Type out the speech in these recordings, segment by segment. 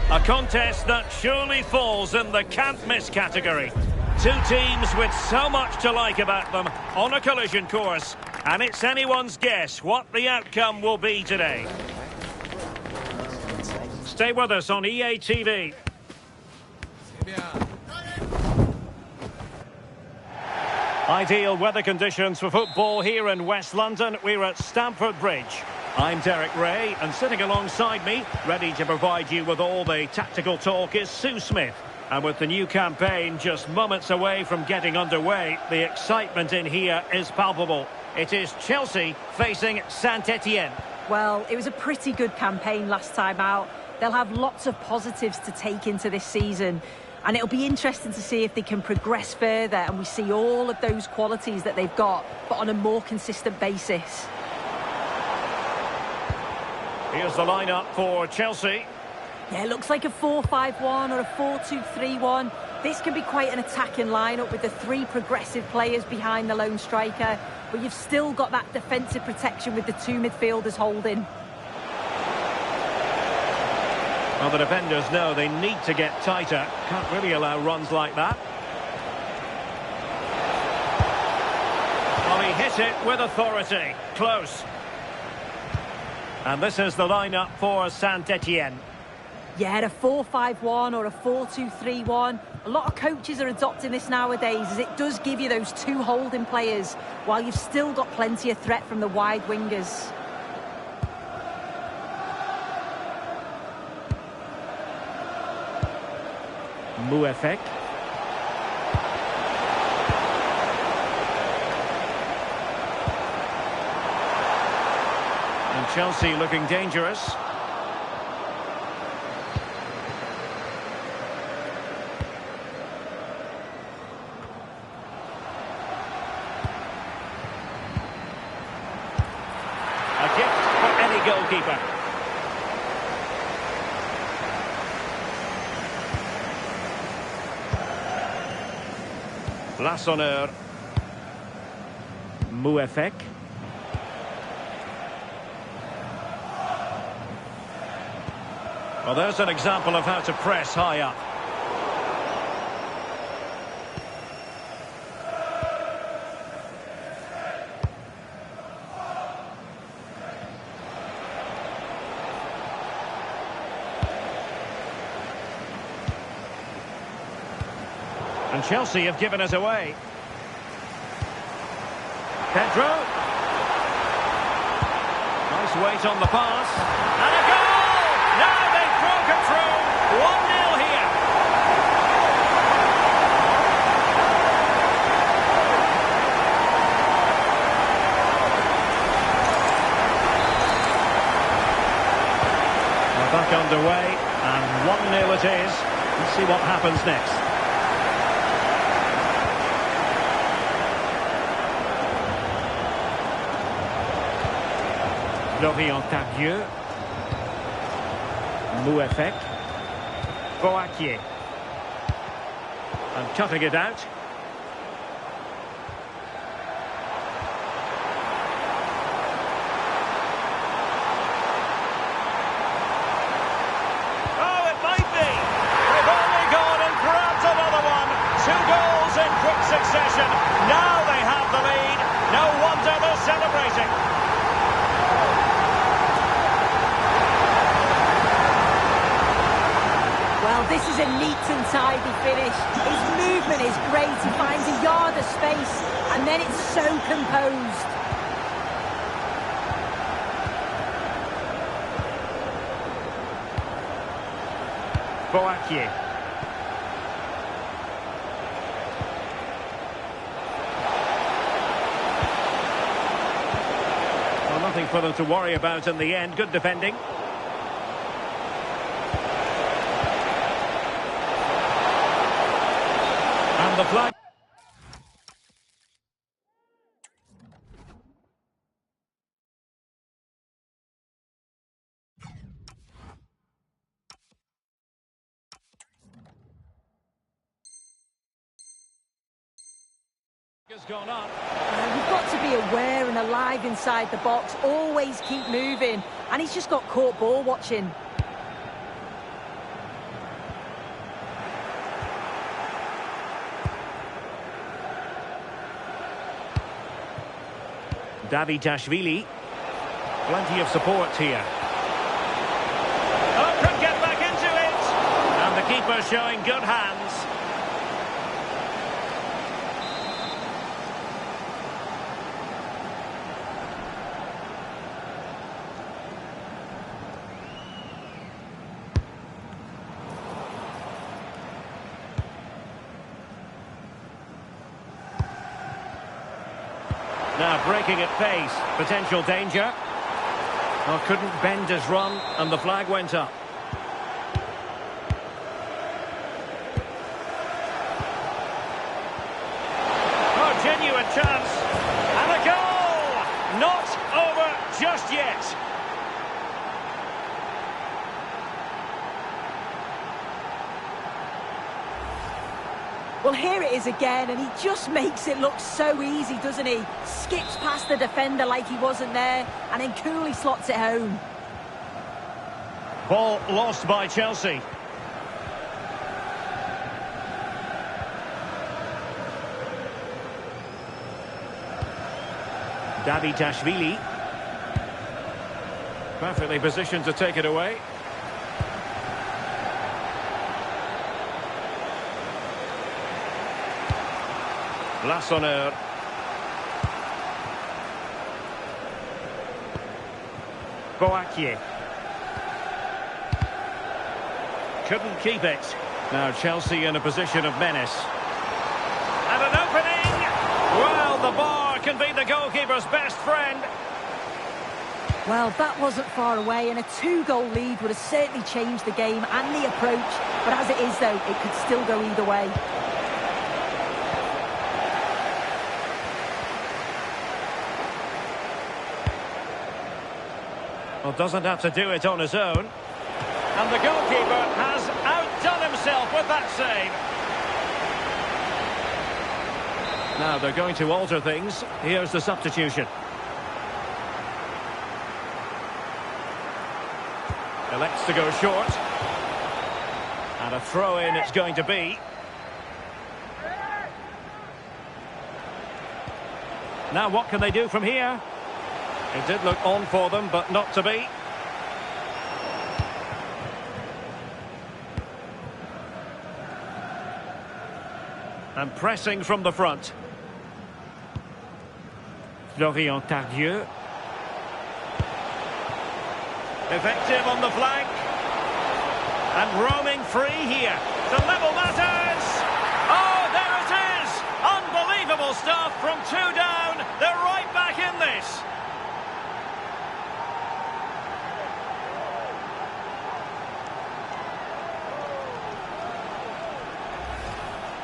A contest that surely falls in the can't-miss category. Two teams with so much to like about them on a collision course. And it's anyone's guess what the outcome will be today. Stay with us on EA TV. Ideal weather conditions for football here in West London. We're at Stamford Bridge. I'm Derek Ray, and sitting alongside me, ready to provide you with all the tactical talk, is Sue Smith. And with the new campaign just moments away from getting underway, the excitement in here is palpable. It is Chelsea facing Saint-Etienne. Well, it was a pretty good campaign last time out. They'll have lots of positives to take into this season. And it'll be interesting to see if they can progress further and we see all of those qualities that they've got, but on a more consistent basis. Here's the lineup for Chelsea. Yeah, it looks like a 4-5-1 or a 4-2-3-1. This can be quite an attacking lineup with the three progressive players behind the lone striker, but you've still got that defensive protection with the two midfielders holding. Well, the defenders know they need to get tighter. Can't really allow runs like that. Well, he hit it with authority. Close. And this is the lineup for Saint-Etienne. Yeah, a 4-5-1 or a 4-2-3-1. A lot of coaches are adopting this nowadays as it does give you those two holding players while you've still got plenty of threat from the wide wingers. Mouefek. And Chelsea looking dangerous. A gift for any goalkeeper. Lassonneur. Mouefek. Well, there's an example of how to press high up. And Chelsea have given us away. Pedro. Nice weight on the pass. And a goal! Now they've broken through. 1-0 here. We're back underway. And 1-0 it is. Let's see what happens next. Lorient-Tabieux. Mouefek. Boakier. And cutting it out. Oh, it might be. They've only gone and grabbed another one. 2 goals in quick succession. Now they have the lead. No wonder they're celebrating. Well, this is a neat and tidy finish. His movement is great. He finds a yard of space, and then it's so composed. Boakier. Well, nothing for them to worry about in the end. Good defending. The flag. Has gone up. You've got to be aware and alive inside the box. Always keep moving. And he's just got caught ball watching. Davidashvili. Plenty of support here. Oh, could get back into it. And the keeper showing good hands. Now breaking at pace, potential danger. Oh, couldn't bend his run, and the flag went up. Oh, genuine chance. And a goal! Not over just yet. Well, here it is again, and he just makes it look so easy, doesn't he? Skips past the defender like he wasn't there, and then coolly slots it home. Ball lost by Chelsea. Davidashvili. Perfectly positioned to take it away. Lassoneur. Boakier. Couldn't keep it. Now Chelsea in a position of menace. And an opening! Well, the bar can be the goalkeeper's best friend. Well, that wasn't far away, and a 2-goal lead would have certainly changed the game and the approach. But as it is, though, it could still go either way. Well, doesn't have to do it on his own. And the goalkeeper has outdone himself with that save. Now they're going to alter things. Here's the substitution. Elects to go short. And a throw-in it's going to be. Now what can they do from here? It did look on for them, but not to be. And pressing from the front. Florian Tardieu. Effective on the flank. And roaming free here. The level matters! Oh, there it is! Unbelievable stuff from 2 down. They're right back in this.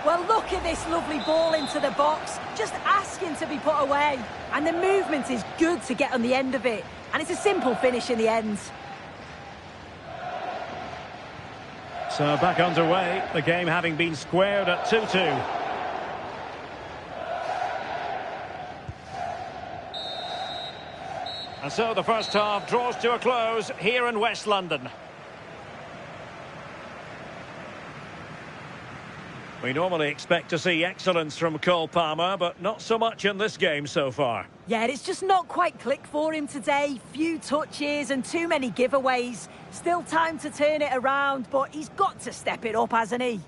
Well, look at this lovely ball into the box, just asking to be put away. And the movement is good to get on the end of it. And it's a simple finish in the end. So back underway, the game having been squared at 2-2. And so the first half draws to a close here in West London. We normally expect to see excellence from Cole Palmer, but not so much in this game so far. Yeah, it's just not quite clicked for him today. Few touches and too many giveaways. Still time to turn it around, but he's got to step it up, hasn't he?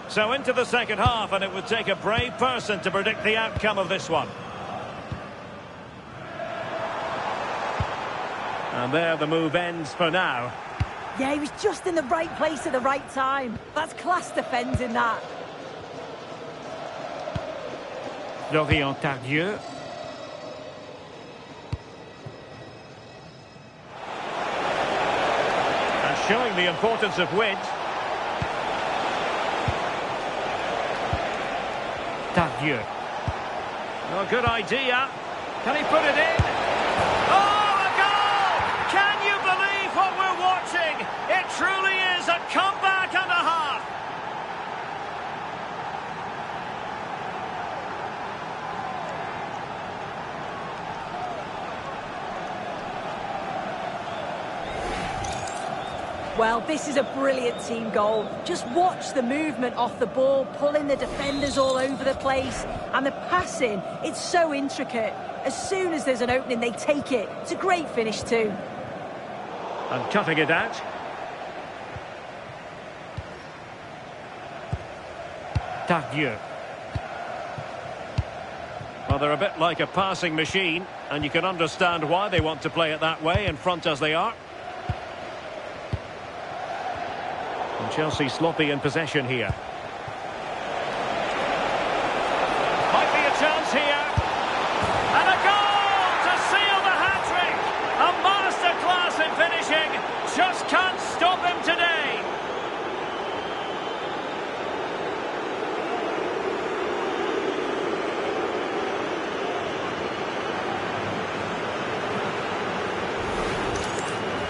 So into the second half, and it would take a brave person to predict the outcome of this one. And there the move ends for now. Yeah, he was just in the right place at the right time. That's class defending, that. Florian Tardieu. And showing the importance of width. Tardieu. Oh, good idea. Can he put it in? Oh, a goal! Can you believe what we're watching? It truly is a comeback and a half. Well, this is a brilliant team goal. Just watch the movement off the ball, pulling the defenders all over the place. And the passing, it's so intricate. As soon as there's an opening, they take it. It's a great finish too. And cutting it out. Tardieu. Well, they're a bit like a passing machine, and you can understand why they want to play it that way, in front as they are. And Chelsea sloppy in possession here. Might be a chance here. And a goal to seal the hat-trick. A masterclass in finishing. Just can't stop him today.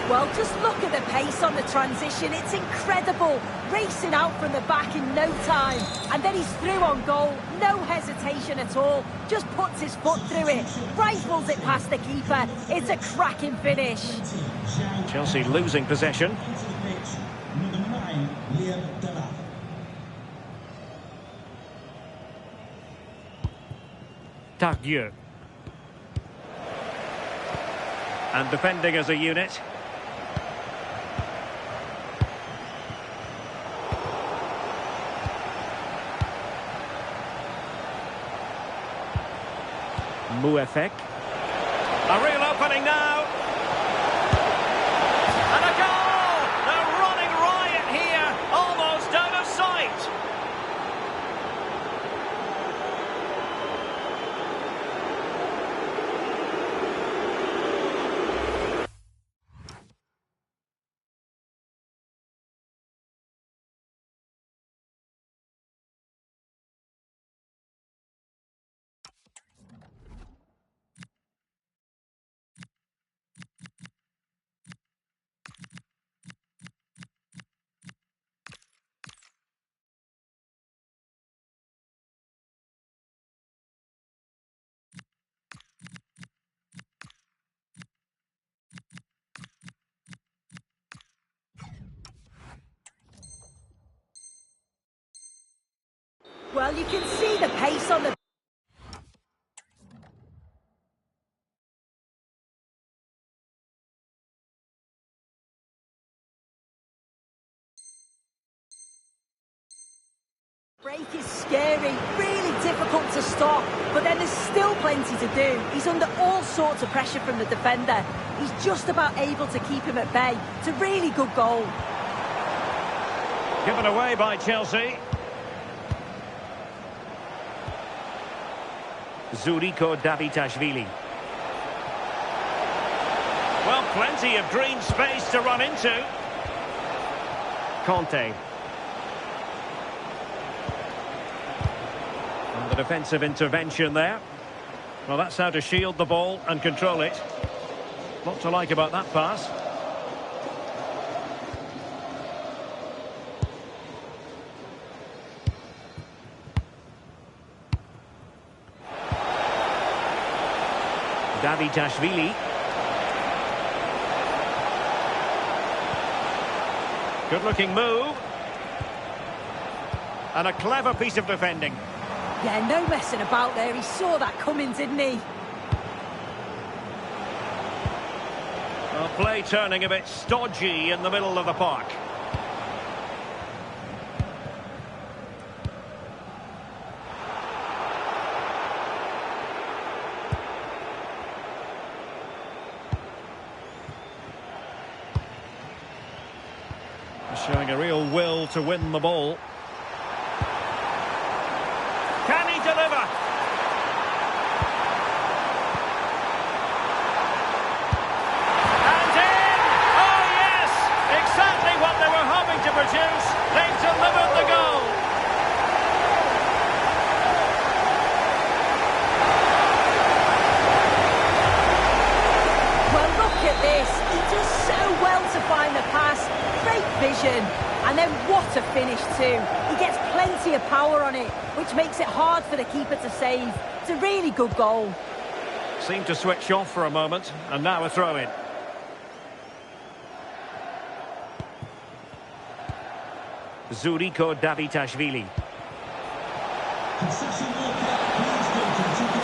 Well, just look at the pace on the transition. It's incredible. Racing out from the back in no time. And then he's through on goal. No hesitation at all. Just puts his foot through it. Rifles it past the keeper. It's a cracking finish. Chelsea losing possession. Tardieu. And defending as a unit. Muefek. A real opening now. And a goal! They're running riot here, almost out of sight. Well, you can see the pace on the... break is scary, really difficult to stop, but then there's still plenty to do. He's under all sorts of pressure from the defender. He's just about able to keep him at bay. It's a really good goal. Given away by Chelsea. Zuriko Davitashvili. Well, plenty of green space to run into. Conte. And the defensive intervention there. Well, that's how to shield the ball and control it. Lot to like about that pass. Davitashvili. Good-looking move. And a clever piece of defending. Yeah, no messing about there. He saw that coming, didn't he? Well, play turning a bit stodgy in the middle of the park. Showing a real will to win the ball. Can he deliver? And in! Oh yes! Exactly what they were hoping to produce. They've delivered the goal. Well, look at this. He does so well to find the pass. Great vision. And then what a finish too. He gets plenty of power on it, which makes it hard for the keeper to save. It's a really good goal. Seemed to switch off for a moment, and now a throw-in. Davitashvili.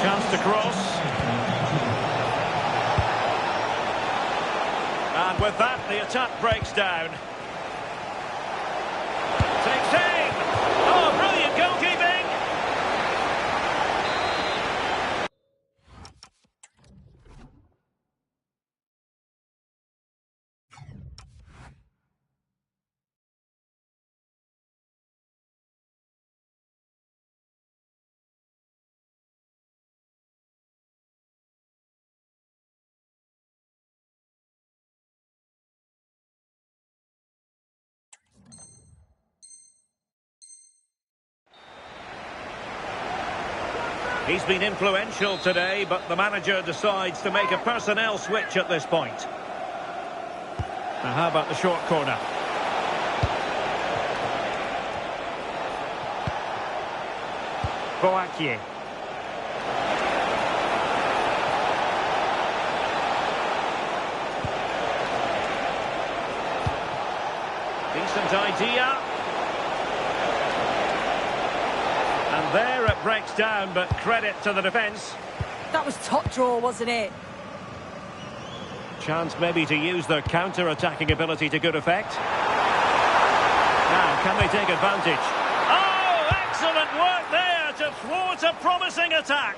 Chance to cross. And with that, the attack breaks down. Takes aim. Oh, brilliant goalkeeping. He's been influential today, but the manager decides to make a personnel switch at this point. Now, how about the short corner? Boakie. Decent idea. And there it breaks down, but credit to the defence. That was top draw, wasn't it? Chance maybe to use their counter-attacking ability to good effect. Now, can they take advantage? Oh, excellent work there to thwart a promising attack.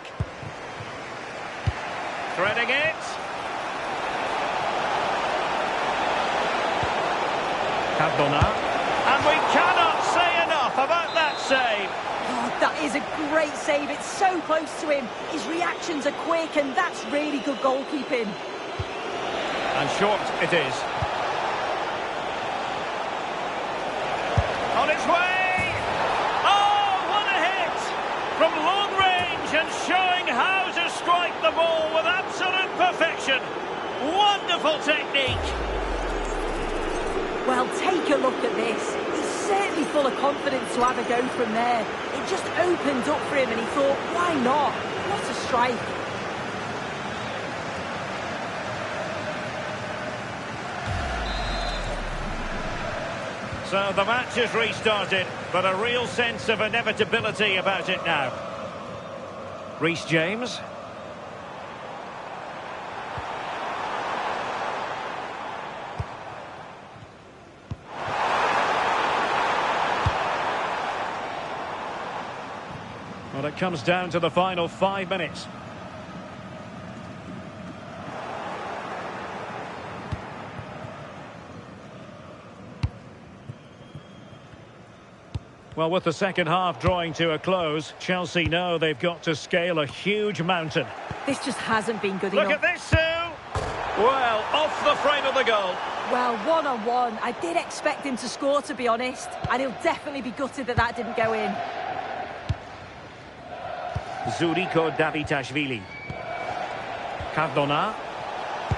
Threading it. Cardona. And we cannot say enough about that save. Oh, that is a great save. It's so close to him. His reactions are quick, and that's really good goalkeeping. And short it is. On its way! Oh, what a hit! From long range and showing how to strike the ball with absolute perfection. Wonderful technique. Well, take a look at this. He's certainly full of confidence to have a go from there. It just opened up for him and he thought, why not? What a strike. So the match is restarted, but a real sense of inevitability about it now. Reece James. Well, it comes down to the final 5 minutes. Well, with the second half drawing to a close, Chelsea know they've got to scale a huge mountain. This just hasn't been good enough. Look at this, Sue! Well, off the frame of the goal. Well, one-on-one. I did expect him to score, to be honest. And he'll definitely be gutted that that didn't go in. Davitashvili. Cardona.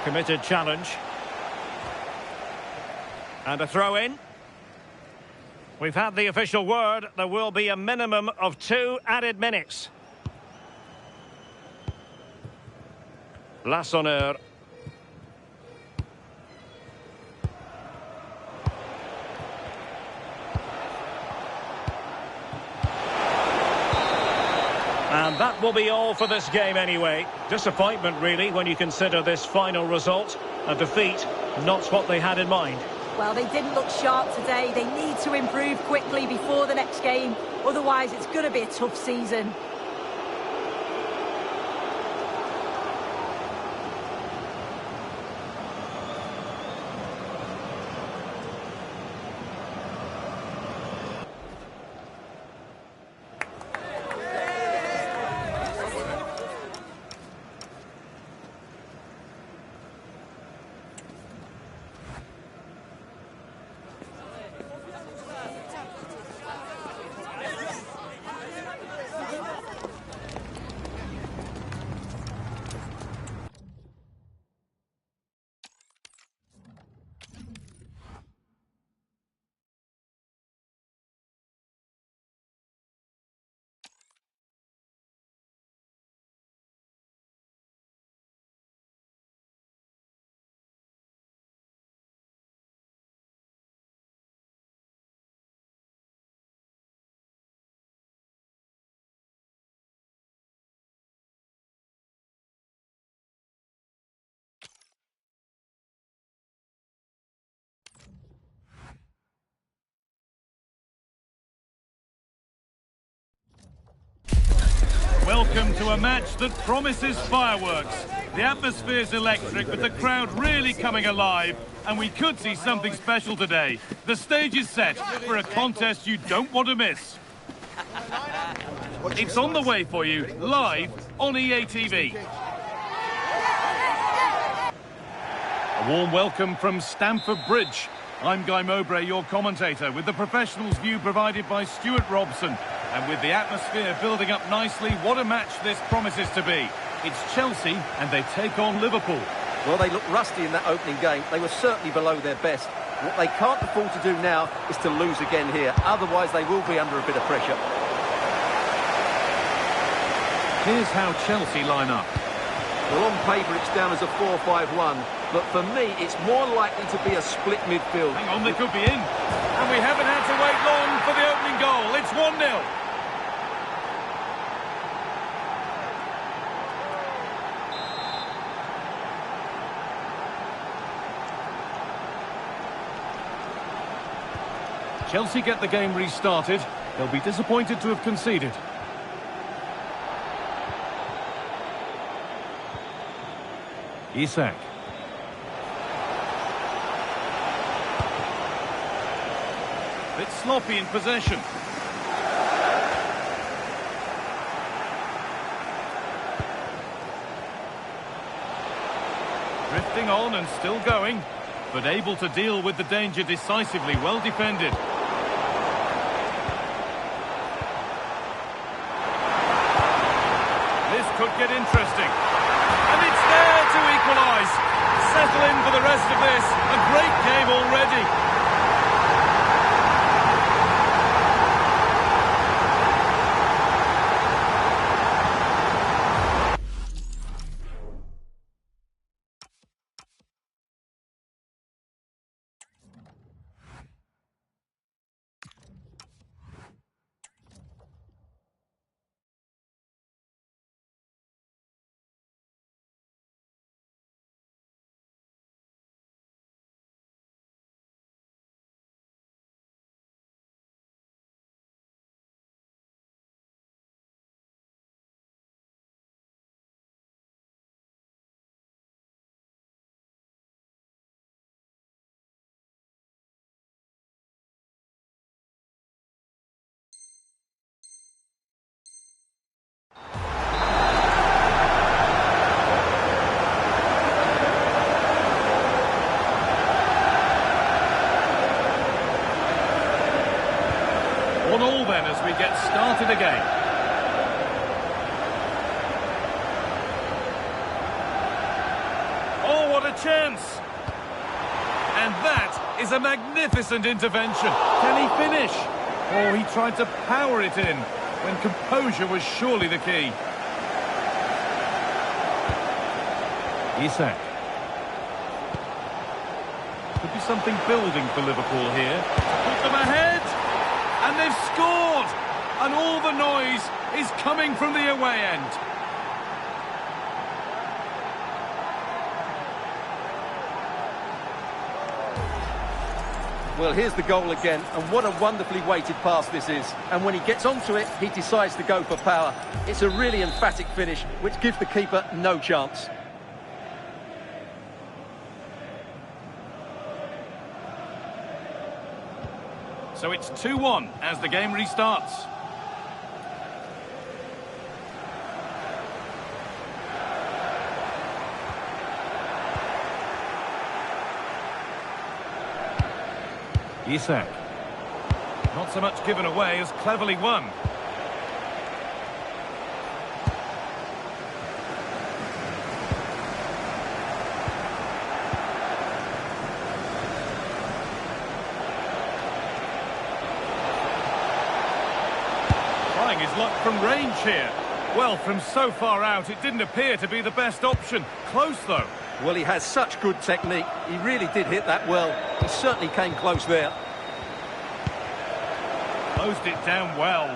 Committed challenge. And a throw-in. We've had the official word. There will be a minimum of 2 added minutes. Lassoneur. And that will be all for this game anyway. Disappointment, really, when you consider this final result. A defeat, not what they had in mind. Well, they didn't look sharp today. They need to improve quickly before the next game. Otherwise, it's going to be a tough season. welcome to a match that promises fireworks. The atmosphere's electric, with the crowd really coming alive, and we could see something special today. The stage is set for a contest you don't want to miss. It's on the way for you, live on EA TV. A warm welcome from Stamford Bridge. I'm Guy Mowbray, your commentator, with the professionals' view provided by Stuart Robson. And with the atmosphere building up nicely, what a match this promises to be. It's Chelsea, and they take on Liverpool. Well, they looked rusty in that opening game. They were certainly below their best. What they can't afford to do now is to lose again here. Otherwise, they will be under a bit of pressure. Here's how Chelsea line up. Well, on paper, it's down as a 4-5-1. But for me, it's more likely to be a split midfield. Hang on, they could be in. And we haven't had to wait long for the opening goal. It's 1-0. Chelsea get the game restarted. They'll be disappointed to have conceded. Isak. Bit sloppy in possession. Drifting on and still going, but able to deal with the danger decisively. Well defended. This could get interesting. And it's there to equalise. Settle in for the rest of this. A great game already. All then as we get started again. Oh, what a chance! And that is a magnificent intervention. Can he finish? Oh, he tried to power it in when composure was surely the key. Isak. Could be something building for Liverpool here. Put them ahead! And they've scored! And all the noise is coming from the away end. Well, here's the goal again, and what a wonderfully weighted pass this is. And when he gets onto it, he decides to go for power. It's a really emphatic finish, which gives the keeper no chance. So it's 2-1 as the game restarts. Isak. Not so much given away as cleverly won. Trying his luck from range here. Well, from so far out, it didn't appear to be the best option. Close, though. Well, he has such good technique. He really did hit that well. He certainly came close there. Closed it down well.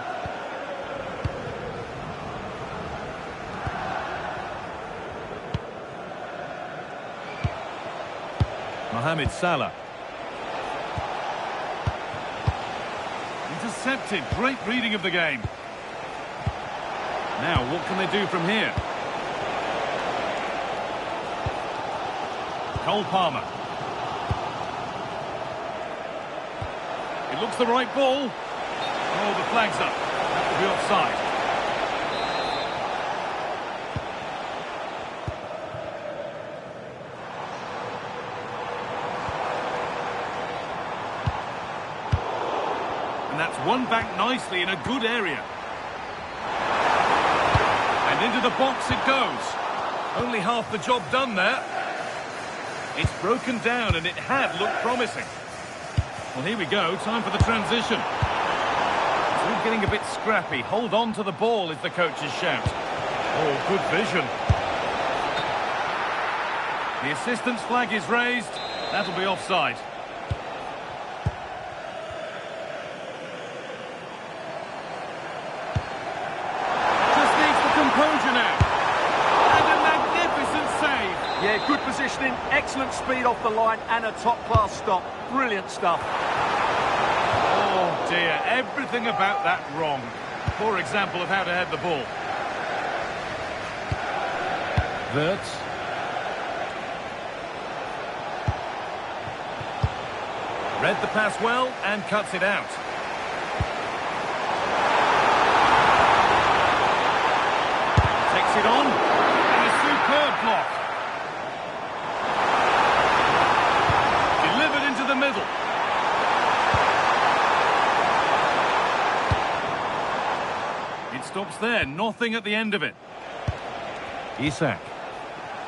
Mohamed Salah. Intercepted. Great reading of the game. Now, what can they do from here? Cole Palmer. It looks the right ball. Oh, the flag's up. That will be offside. And that's won back nicely in a good area. And into the box it goes. Only half the job done there. It's broken down and it had looked promising. Well, here we go. Time for the transition. It's all getting a bit scrappy. Hold on to the ball is the coach's shout. Oh, good vision. The assistant's flag is raised. That'll be offside. Yeah, good positioning, excellent speed off the line and a top-class stop. Brilliant stuff. Oh dear, everything about that wrong. Poor example of how to head the ball. Wirtz. Read the pass well and cuts it out. Takes it on. And a superb block. The middle. It stops there, nothing at the end of it. Isak.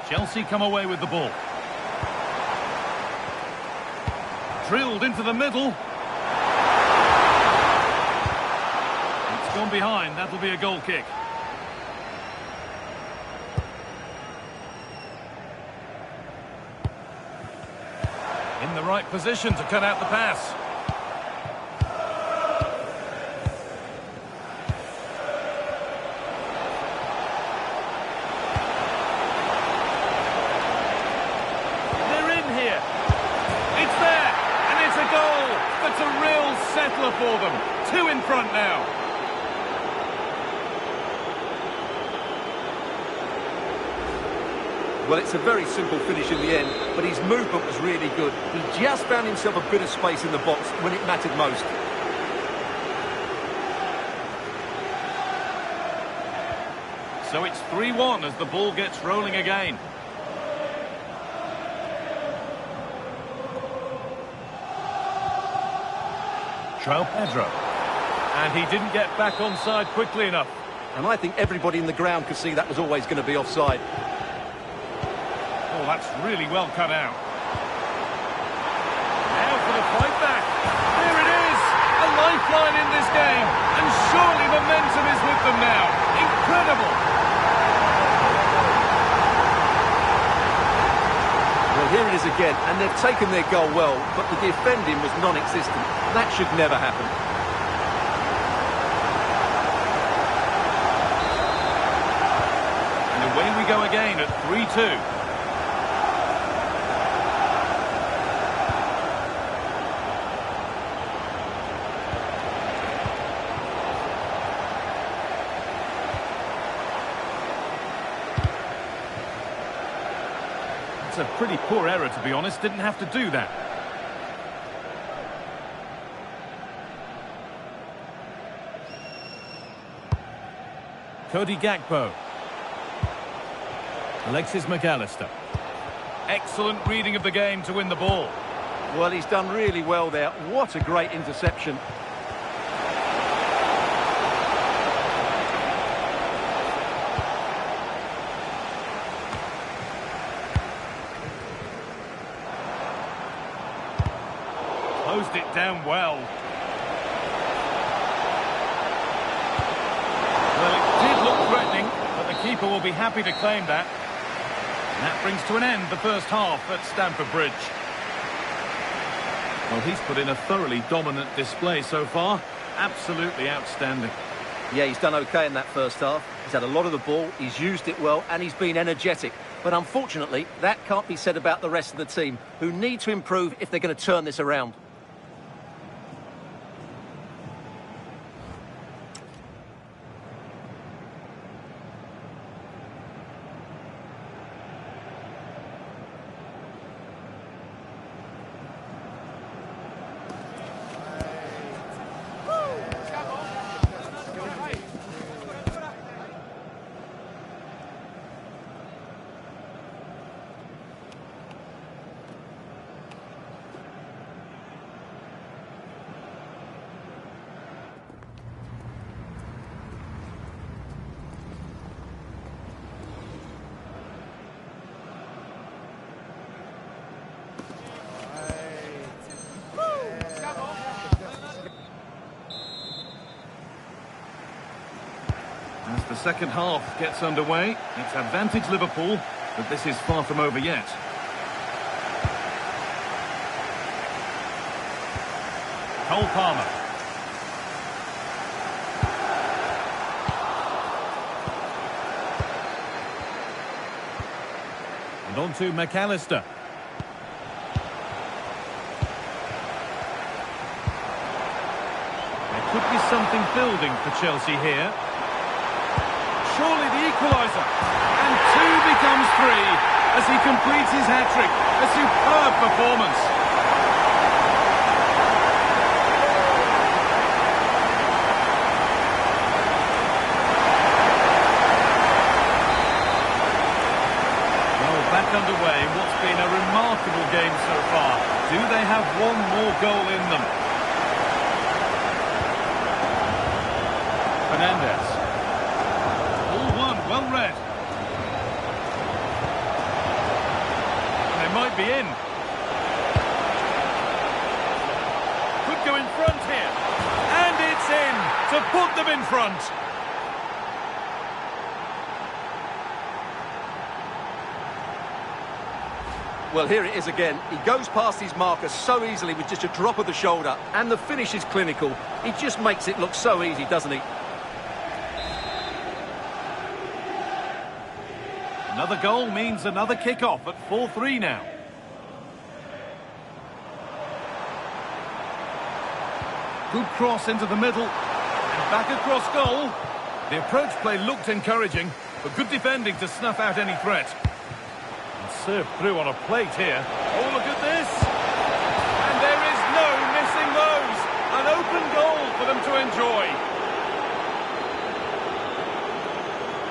Chelsea come away with the ball. Drilled into the middle. It's gone behind, that'll be a goal kick. In the right position to cut out the pass. They're in here. It's there, and it's a goal. That's a real settler for them. 2 in front now. Well, it's a very simple finish in the end, but his movement was really good. He just found himself a bit of space in the box when it mattered most. So it's 3-1 as the ball gets rolling again. João Pedro. And he didn't get back onside quickly enough. And I think everybody in the ground could see that was always going to be offside. Oh, that's really well cut out. Now for the fight back. There it is! A lifeline in this game. And surely momentum is with them now. Incredible! Well, here it is again, and they've taken their goal well, but the defending was non-existent. That should never happen. And away we go again at 3-2. A pretty poor error, to be honest. Didn't have to do that. Cody Gakpo. Alexis McAllister. Excellent reading of the game to win the ball. Well, he's done really well there. What a great interception. Closed it down well. Well, it did look threatening, but the keeper will be happy to claim that. And that brings to an end the first half at Stamford Bridge. Well, he's put in a thoroughly dominant display so far. Absolutely outstanding. Yeah, he's done okay in that first half. He's had a lot of the ball, he's used it well, and he's been energetic. But unfortunately, that can't be said about the rest of the team, who need to improve if they're going to turn this around. the second half gets underway. It's advantage Liverpool, but this is far from over yet. Cole Palmer. And on to McAllister. There could be something building for Chelsea here. Surely the equaliser. And 2 becomes 3 as he completes his hat-trick. A superb performance. Well, back underway. What's been a remarkable game so far. Do they have one more goal in them? Fernandez. All one, well read. They might be in. Could go in front here. And it's in to put them in front. Well, here it is again. He goes past his marker so easily with just a drop of the shoulder. And the finish is clinical. He just makes it look so easy, doesn't he? Another goal means another kick-off at 4-3 now. Good cross into the middle. And back across goal. The approach play looked encouraging, but good defending to snuff out any threat. And served through on a plate here. Oh, look at this! And there is no missing those! An open goal for them to enjoy.